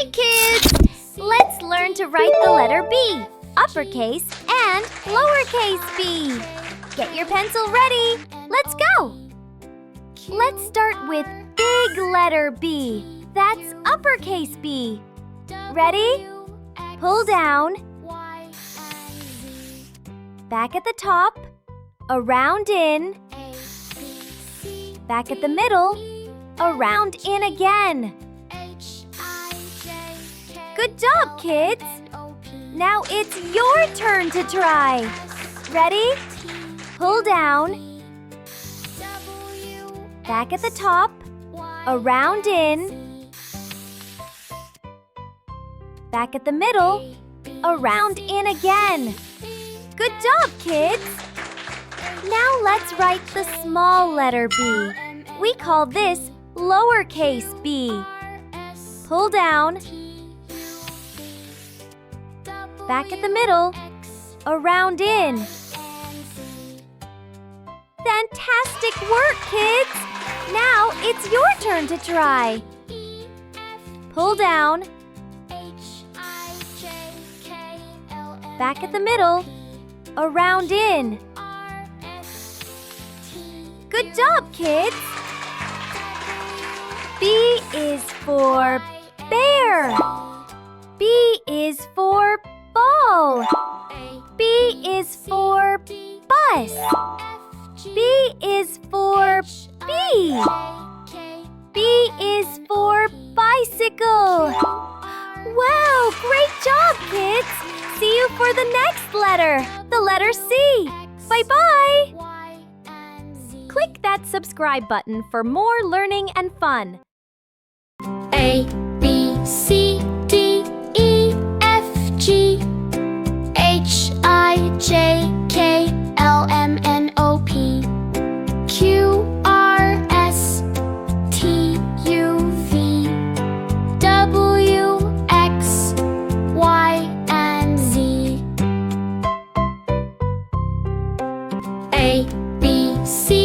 Hi, kids! Let's learn to write the letter B, uppercase and lowercase b. Get your pencil ready. Let's go! Let's start with big letter B. That's uppercase B. Ready? Pull down. Back at the top. Around in. Back at the middle. Around in again. Good job, kids! Now it's your turn to try. Ready? Pull down. Back at the top. Around in. Back at the middle. Around in again. Good job, kids! Now let's write the small letter B. We call this lowercase b. Pull down. Back at the middle. Around in. Fantastic work, kids! Now it's your turn to try. Pull down. Back at the middle. Around in. Good job, kids! B is for bear. B is for ball. B is for bus. B is for bee. B is for bicycle. Wow, great job, kids! See you for the next letter, the letter C. Bye-bye! Click that subscribe button for more learning and fun. A, B, C, D, E, F, G, H, I, J, K, L, M, N, O, P, Q, R, S, T, U, V, W, X, Y, and Z. A, B, C,